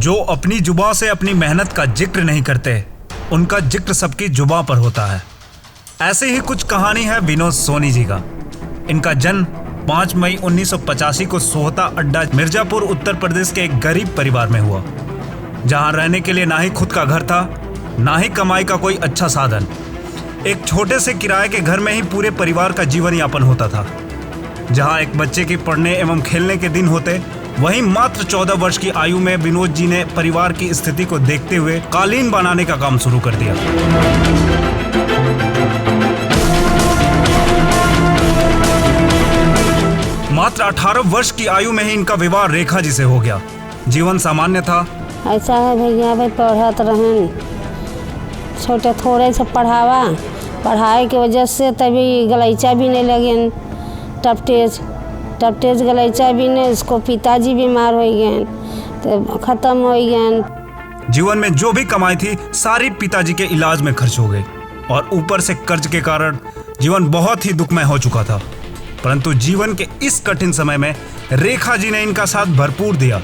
जो अपनी जुबां से अपनी मेहनत का जिक्र नहीं करते, उनका जिक्र सबकी जुबां पर होता है। ऐसे ही कुछ कहानी है विनोद सोनी जी का। इनका जन्म 5 मई 1985 को सोहता अड्डा मिर्जापुर उत्तर प्रदेश के एक गरीब परिवार में हुआ, जहां रहने के लिए ना ही खुद का घर था, ना ही कमाई का कोई अच्छा साधन। एक छोटे से किराए के घर में ही पूरे परिवार का जीवन यापन होता था। जहां एक बच्चे के पढ़ने एवं खेलने के दिन होते, वहीं मात्र 14 वर्ष की आयु में विनोद जी ने परिवार की स्थिति को देखते हुए कालीन बनाने का काम शुरू कर दिया। मात्र 18 वर्ष की आयु में ही इनका विवाह रेखा जी से हो गया। जीवन सामान्य था। ऐसा है भैया, भाई पढ़त रहें, छोटे थोड़े से पढ़ाई की वजह से तभी गलैचा भी नहीं लगे, टप तेज गलैचा भी नहीं, उसको पिताजी बीमार हो गए तो ख़त्म हो गए। जीवन में जो भी कमाई थी सारी पिताजी के इलाज में खर्च हो गई और ऊपर से कर्ज के कारण जीवन बहुत ही दुखमय हो चुका था। परंतु जीवन के इस कठिन समय में रेखा जी ने इनका साथ भरपूर दिया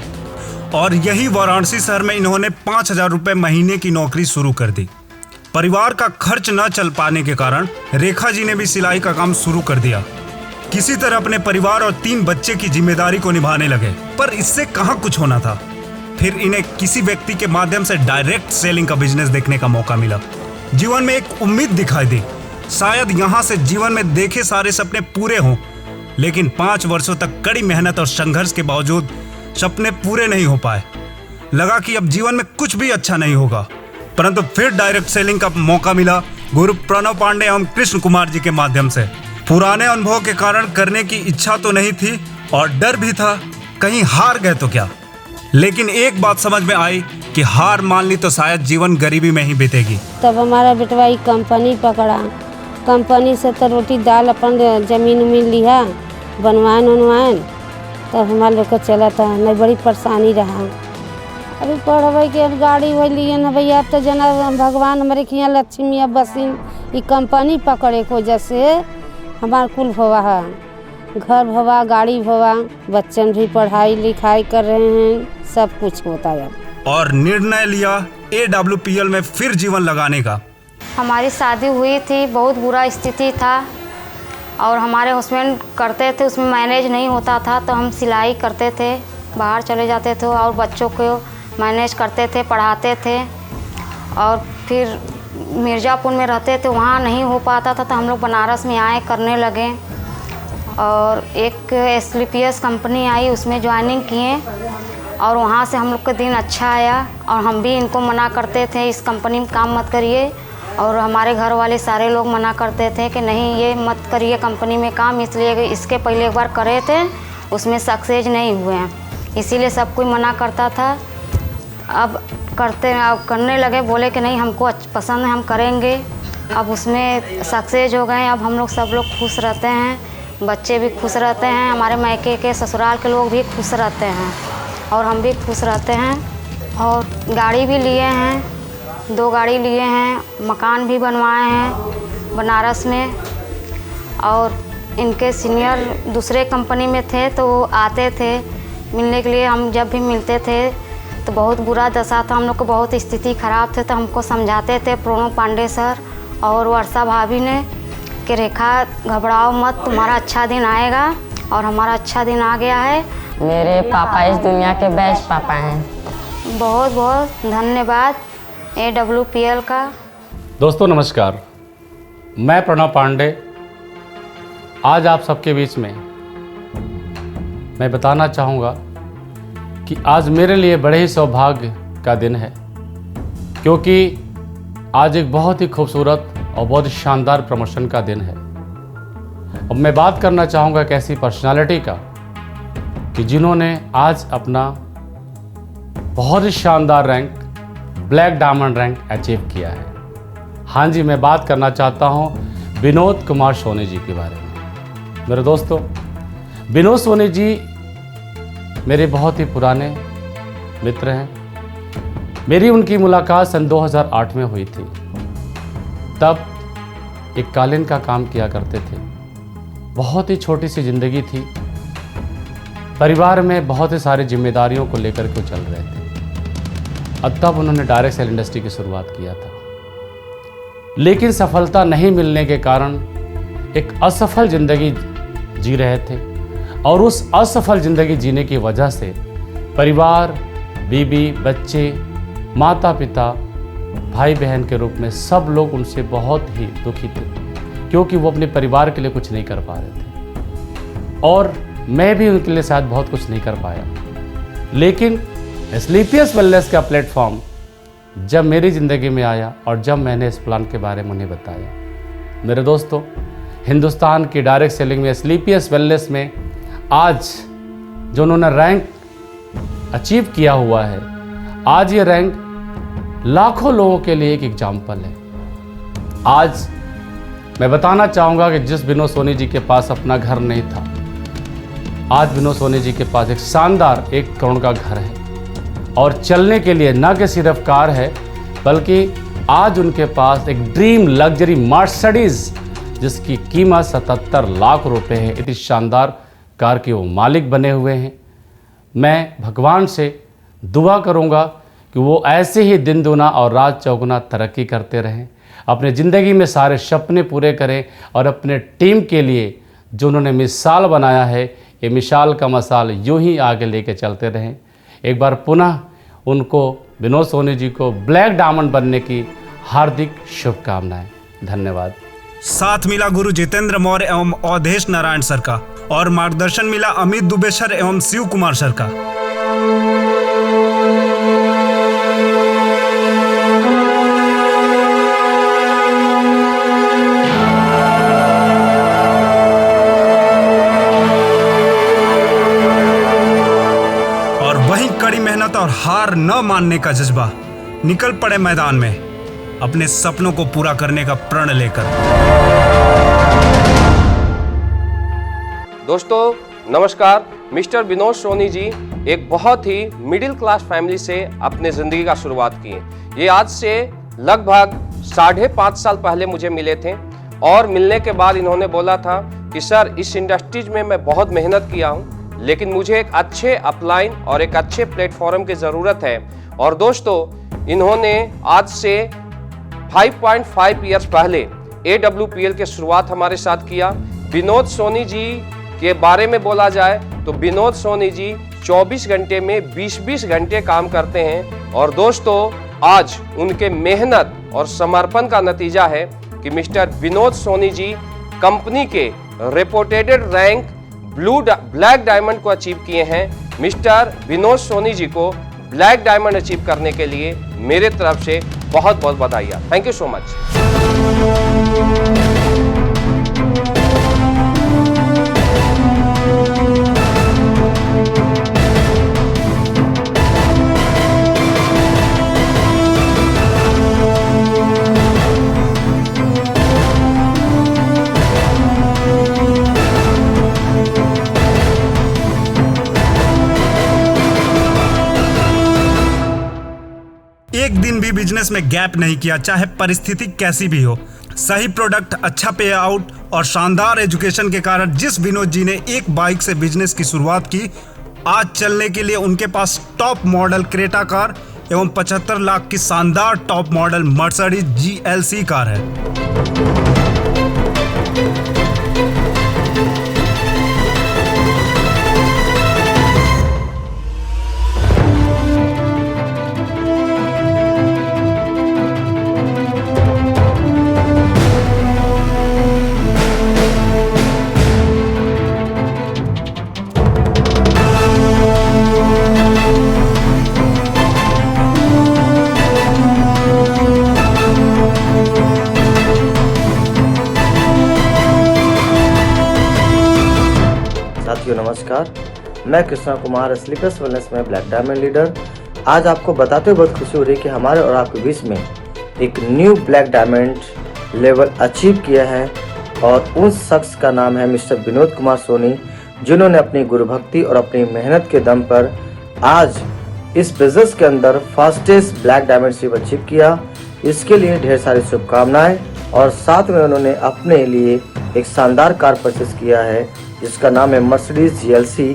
और यही वाराणसी शहर में इन्होंने 5,000 रुपये महीने की नौकरी शुरू कर दी। परिवार का खर्च न चल पाने के कारण रेखा जी ने भी सिलाई का काम शुरू कर दिया। किसी तरह अपने परिवार और 3 बच्चे की जिम्मेदारी को निभाने लगे, पर इससे कहाँ कुछ होना था। फिर इन्हें किसी व्यक्ति के माध्यम से डायरेक्ट सेलिंग का बिजनेस देखने का मौका मिला। जीवन में एक उम्मीद दिखाई दी, शायद यहाँ से जीवन में देखे सारे सपने पूरे हों। लेकिन 5 वर्षों तक कड़ी मेहनत और संघर्ष के बावजूद सपने पूरे नहीं हो पाए। लगा कि अब जीवन में कुछ भी अच्छा नहीं होगा, परंतु फिर डायरेक्ट सेलिंग का मौका मिला गुरु प्रणव पांडे एवं कृष्ण कुमार जी के माध्यम से। पुराने अनुभव के कारण करने की इच्छा तो नहीं थी और डर भी था, कहीं हार गए तो क्या। लेकिन एक बात समझ में आई कि हार मान ली तो शायद जीवन गरीबी में ही बीतेगी। तब हमारा बेटवा ही कंपनी पकड़ा, कंपनी से तो रोटी दाल अपन जमीन उमीन लिया, बनवाएन तब हमारे लोग को चला था, नहीं बड़ी परेशानी रहा। अभी पढ़वे के गाड़ी हो लिए न भैया, अब तो जना भगवान हमारे के यहाँ लक्ष्मी अब बसिन ये कंपनी पकड़े की वजह से हमारा कुल भवा है, घर भवा, गाड़ी भवा, बच्चन भी पढ़ाई लिखाई कर रहे हैं, सब कुछ होता है। और निर्णय लिया AWPL में फिर जीवन लगाने का। हमारी शादी हुई थी, बहुत बुरा स्थिति था और हमारे हस्बैंड करते थे, उसमें मैनेज नहीं होता था तो हम सिलाई करते थे, बाहर चले जाते थे और बच्चों को मैनेज करते थे, पढ़ाते थे। और फिर मिर्ज़ापुर में रहते थे, वहाँ नहीं हो पाता था तो हम लोग बनारस में आए, करने लगे और एक SLPS कंपनी आई, उसमें ज्वाइनिंग किए और वहाँ से हम लोग का दिन अच्छा आया। और हम भी इनको मना करते थे इस कंपनी में काम मत करिए, और हमारे घर वाले सारे लोग मना करते थे कि नहीं ये मत करिए कंपनी में काम, इसलिए इसके पहले एक बार करे थे उसमें सक्सेस नहीं हुए हैं, इसीलिए सब कोई मना करता था। अब करने लगे, बोले कि नहीं हमको पसंद है, हम करेंगे। अब उसमें सक्सेस हो गए। अब हम लोग सब लोग खुश रहते हैं, बच्चे भी खुश रहते हैं, हमारे मायके के ससुराल के लोग भी खुश रहते हैं और हम भी खुश रहते हैं। और गाड़ी भी लिए हैं, 2 गाड़ी लिए हैं, मकान भी बनवाए हैं बनारस में। और इनके सीनियर दूसरे कंपनी में थे तो वो आते थे मिलने के लिए, हम जब भी मिलते थे तो बहुत बुरा दशा था, हम लोग को बहुत स्थिति ख़राब थे तो हमको समझाते थे प्रणव पांडे सर और वर्षा भाभी ने कि रेखा घबराओ मत, तुम्हारा अच्छा दिन आएगा। और हमारा अच्छा दिन आ गया है। मेरे पापा इस दुनिया के बेस्ट पापा हैं। बहुत बहुत धन्यवाद AWPL का। दोस्तों नमस्कार, मैं प्रणव पांडे आज आप सबके बीच में मैं बताना चाहूँगा कि आज मेरे लिए बड़े ही सौभाग्य का दिन है, क्योंकि आज एक बहुत ही खूबसूरत और बहुत ही शानदार प्रमोशन का दिन है। अब मैं बात करना चाहूँगा एक ऐसी पर्सनालिटी का कि जिन्होंने आज अपना बहुत ही शानदार rank, black diamond rank achieve किया है। हाँ जी, मैं बात करना चाहता हूँ विनोद कुमार सोनी जी के बारे में। मेरे दोस्तों, विनोद सोनी जी मेरे बहुत ही पुराने मित्र हैं। मेरी उनकी मुलाकात सन 2008 में हुई थी। तब एक कालीन का काम किया करते थे, बहुत ही छोटी सी ज़िंदगी थी, परिवार में बहुत ही सारी जिम्मेदारियों को लेकर के चल रहे थे। और तब उन्होंने डायरेक्ट सेल इंडस्ट्री की शुरुआत किया था। लेकिन सफलता नहीं मिलने के कारण एक असफल ज़िंदगी जी रहे थे और उस असफल ज़िंदगी जीने की वजह से परिवार, बीवी, बच्चे, माता पिता, भाई बहन के रूप में सब लोग उनसे बहुत ही दुखी थे, क्योंकि वो अपने परिवार के लिए कुछ नहीं कर पा रहे थे और मैं भी उनके लिए शायद बहुत कुछ नहीं कर पाया। लेकिन स्लीपियस वेलनेस का प्लेटफॉर्म जब मेरी ज़िंदगी में आया और जब मैंने इस प्लान के बारे में उन्हें बताया, मेरे दोस्तों, हिंदुस्तान की डायरेक्ट सेलिंग में स्लीपियस वेलनेस में आज जो उन्होंने रैंक अचीव किया हुआ है, आज ये रैंक लाखों लोगों के लिए एक एग्जाम्पल है। आज मैं बताना चाहूँगा कि जिस विनोद सोनी जी के पास अपना घर नहीं था, आज विनोद सोनी जी के पास एक शानदार 1 करोड़ का घर है और चलने के लिए न कि सिर्फ कार है, बल्कि आज उनके पास एक ड्रीम लग्जरी मर्सिडीज जिसकी कीमत 77 लाख रुपए है। इतनी शानदार कार के वो मालिक बने हुए हैं। मैं भगवान से दुआ करूंगा कि वो ऐसे ही दिन दुना और रात चौगुना तरक्की करते रहें, अपने ज़िंदगी में सारे सपने पूरे करें और अपने टीम के लिए जो उन्होंने मिसाल बनाया है, ये मिसाल का मसाल यूं ही आगे लेके चलते रहें। एक बार पुनः उनको, विनोद सोनी जी को ब्लैक डायमंड बनने की हार्दिक शुभकामनाएं। धन्यवाद। साथ मिला गुरु जितेंद्र मौर्य एवं अवधेश नारायण सर का और मार्गदर्शन मिला अमित दुबे सर एवं शिव कुमार सर का। और वहीं कड़ी मेहनत और हार न मानने का जज्बा, निकल पड़े मैदान में अपने सपनों को पूरा करने का प्रण लेकर। दोस्तों नमस्कार। मिस्टर विनोद सोनी जी एक बहुत ही मिडिल क्लास फैमिली से अपने ज़िंदगी का शुरुआत की है। ये आज से लगभग 5.5 साल पहले मुझे मिले थे और मिलने के बाद इन्होंने बोला था कि सर, इस इंडस्ट्रीज में मैं बहुत मेहनत किया हूँ, लेकिन मुझे एक अच्छे अपलाइन और एक अच्छे प्लेटफॉर्म की ज़रूरत है। और दोस्तों, इन्होंने आज से 5.5 ईयर्स पहले AWPL के शुरुआत हमारे साथ किया। विनोद सोनी जी के बारे में बोला जाए तो विनोद सोनी जी 24 घंटे में 20-20 घंटे काम करते हैं। और दोस्तों, आज उनके मेहनत और समर्पण का नतीजा है कि मिस्टर विनोद सोनी जी कंपनी के रिपोर्टेड रैंक ब्लैक डायमंड को अचीव किए हैं। मिस्टर विनोद सोनी जी को ब्लैक डायमंड अचीव करने के लिए मेरे तरफ से बहुत बहुत बधाई। Thank you so much. एक दिन भी बिजनेस में गैप नहीं किया, चाहे परिस्थिति कैसी भी हो। सही प्रोडक्ट, अच्छा पे आउट और शानदार एजुकेशन के कारण जिस विनोद जी ने एक बाइक से बिजनेस की शुरुआत की, आज चलने के लिए उनके पास टॉप मॉडल क्रेटा कार एवं 75 लाख की शानदार top model Mercedes GLC car है। साथियों नमस्कार, मैं कृष्णा कुमार, स्लीपियस वेलनेस में ब्लैक डायमंड लीडर। आज आपको बताते हुए बहुत खुशी हो रही है कि हमारे और आपके बीच में एक new black diamond level achieve किया है और उस शख्स का नाम है मिस्टर विनोद कुमार सोनी, जिन्होंने अपनी गुरु भक्ति और अपनी मेहनत के दम पर आज इस बिजनेस के अंदर fastest black diamond ship achieve किया। इसके लिए ढेर सारी शुभकामनाएं। और साथ में उन्होंने अपने लिए एक शानदार कार परचेस किया है जिसका नाम है मर्सिडीज GLC।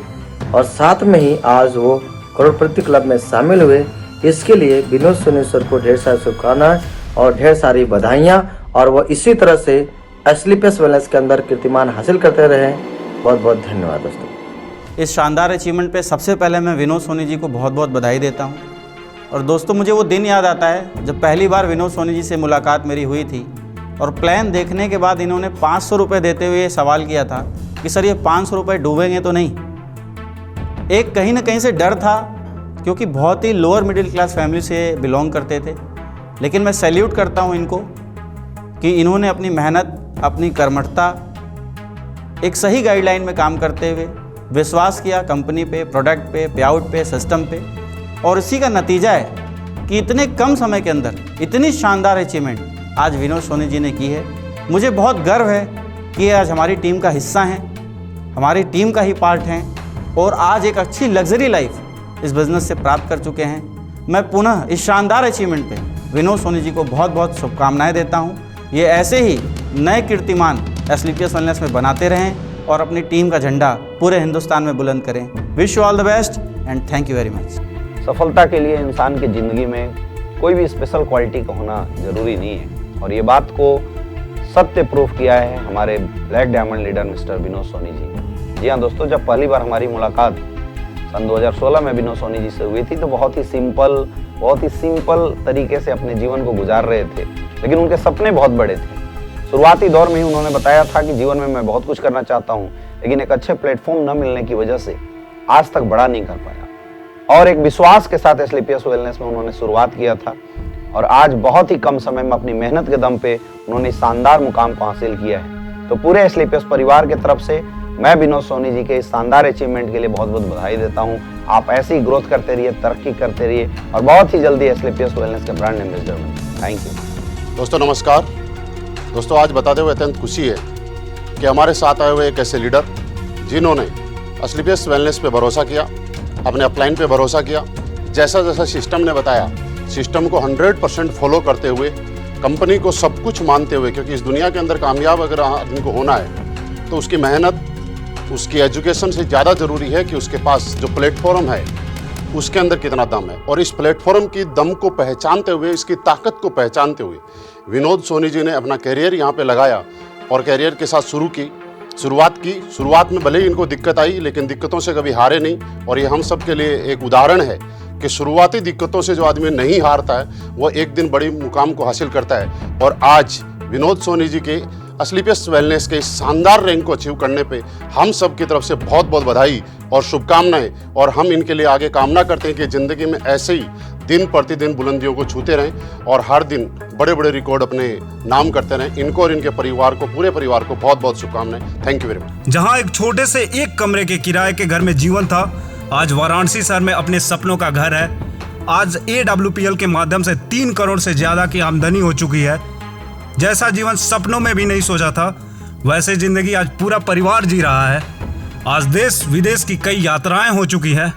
और साथ में ही आज वो करोड़पति क्लब में शामिल हुए। इसके लिए विनोद सोनी सर को ढेर सारी शुभकामनाएं और ढेर सारी बधाइयाँ, और वह इसी तरह से स्लीपर्स वेलनेस के अंदर कीर्तिमान हासिल करते रहें। बहुत बहुत धन्यवाद दोस्तों। इस शानदार अचीवमेंट पे सबसे पहले मैं विनोद सोनी जी को बहुत बहुत बधाई देता हूँ। और दोस्तों, मुझे वो दिन याद आता है जब पहली बार विनोद सोनी जी से मुलाकात मेरी हुई थी और प्लान देखने के बाद इन्होंने 500 रुपये देते हुए सवाल किया था कि सर ये 500 रुपये डूबेंगे तो नहीं। एक कहीं ना कहीं से डर था, क्योंकि बहुत ही लोअर मिडिल क्लास फैमिली से बिलोंग करते थे। लेकिन मैं सैल्यूट करता हूँ इनको कि इन्होंने अपनी मेहनत, अपनी कर्मठता, एक सही गाइडलाइन में काम करते हुए विश्वास किया कंपनी पे, प्रोडक्ट पे, पे-आउट पे, सिस्टम पे, और इसी का नतीजा है कि इतने कम समय के अंदर इतनी शानदार अचीवमेंट आज विनोद सोनी जी ने की है। मुझे बहुत गर्व है कि आज हमारी टीम का हिस्सा हैं, हमारी टीम का ही पार्ट हैं और आज एक अच्छी लग्जरी लाइफ इस बिज़नेस से प्राप्त कर चुके हैं। मैं पुनः इस शानदार अचीवमेंट पे विनोद सोनी जी को बहुत बहुत शुभकामनाएं देता हूं। ये ऐसे ही नए कीर्तिमान स्लीपर्स वेलनेस में बनाते रहें और अपनी टीम का झंडा पूरे हिंदुस्तान में बुलंद करें। Wish you all the best and thank you very much. सफलता के लिए इंसान की ज़िंदगी में कोई भी स्पेशल क्वालिटी का होना ज़रूरी नहीं है, और ये बात को सत्य प्रूफ किया है हमारे black diamond leader mister Vinod Soni ji. जी हाँ दोस्तों, जब पहली बार हमारी मुलाकात सन 2016 में विनोद सोनी जी से हुई थी तो बहुत ही सिंपल तरीके से अपने जीवन को गुजार रहे थे, लेकिन उनके सपने बहुत बड़े थे। शुरुआती दौर में ही उन्होंने बताया था कि जीवन में मैं बहुत कुछ करना चाहता हूँ, लेकिन एक अच्छे प्लेटफॉर्म न मिलने की वजह से आज तक बड़ा नहीं कर पाया, और एक विश्वास के साथ स्लीपर्स वेलनेस में उन्होंने शुरुआत किया था, और आज बहुत ही कम समय में अपनी मेहनत के दम पे उन्होंने शानदार मुकाम को हासिल किया है। तो पूरे स्लीपर्स परिवार की तरफ से मैं विनोद सोनी जी के इस शानदार अचीवमेंट के लिए बहुत बहुत बधाई देता हूँ। आप ऐसे ही ग्रोथ करते रहिए, तरक्की करते रहिए, और बहुत ही जल्दी स्लीपर्स वेलनेस के ब्रांड एम्बेसडर बनिए। थैंक यू दोस्तों। नमस्कार दोस्तों, आज बताते हुए अत्यंत खुशी है कि हमारे साथ आए हुए एक ऐसे लीडर जिन्होंने स्लीपर्स वेलनेस पे भरोसा किया, अपने अपलाइन पे भरोसा किया। जैसा जैसा सिस्टम ने बताया, सिस्टम को 100% फॉलो करते हुए, कंपनी को सब कुछ मानते हुए, क्योंकि इस दुनिया के अंदर कामयाब अगर आदमी को होना है तो उसकी मेहनत, उसकी एजुकेशन से ज़्यादा ज़रूरी है कि उसके पास जो प्लेटफॉर्म है उसके अंदर कितना दम है। और इस प्लेटफॉर्म की दम को पहचानते हुए, इसकी ताकत को पहचानते हुए विनोद सोनी जी ने अपना कैरियर यहाँ पे लगाया और कैरियर के साथ शुरुआत में भले ही इनको दिक्कत आई, लेकिन दिक्कतों से कभी हारे नहीं। और ये हम सब के लिए एक उदाहरण है कि शुरुआती दिक्कतों से जो आदमी नहीं हारता है वो एक दिन बड़ी मुकाम को हासिल करता है। और आज विनोद सोनी जी के स्लीपर्स वेलनेस के इस शानदार रैंक को अचीव करने पे हम सब की तरफ से बहुत बहुत बधाई और शुभकामनाएं। और हम इनके लिए आगे कामना करते हैं कि ज़िंदगी में ऐसे ही दिन प्रतिदिन बुलंदियों को छूते रहें और हर दिन बड़े बड़े रिकॉर्ड अपने नाम करते रहें। इनको और इनके परिवार को, पूरे परिवार को बहुत बहुत शुभकामनाएं। Thank you very much. जहां एक छोटे से एक कमरे के किराए के घर में जीवन था, आज वाराणसी शहर में अपने सपनों का घर है। आज AWPL के माध्यम से 3 करोड़ से ज्यादा की आमदनी हो चुकी है। जैसा जीवन सपनों में भी नहीं सोचा था, वैसे जिंदगी आज पूरा परिवार जी रहा है। आज देश विदेश की कई यात्राएं हो चुकी है।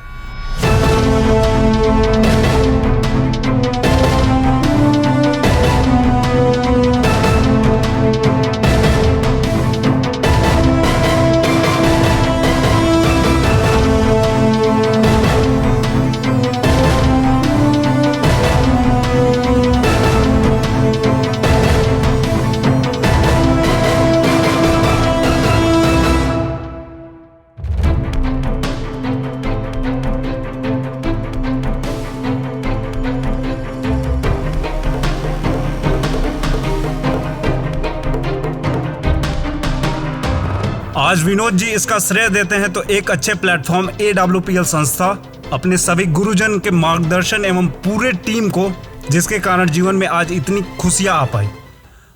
आज विनोद जी इसका श्रेय देते हैं तो एक अच्छे प्लेटफॉर्म AWPL संस्था, अपने सभी गुरुजन के मार्गदर्शन एवं पूरे टीम को, जिसके कारण जीवन में आज इतनी खुशियां आ पाई।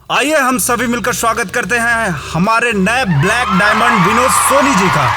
आइए हम सभी मिलकर स्वागत करते हैं हमारे नए ब्लैक डायमंड विनोद सोनी जी का।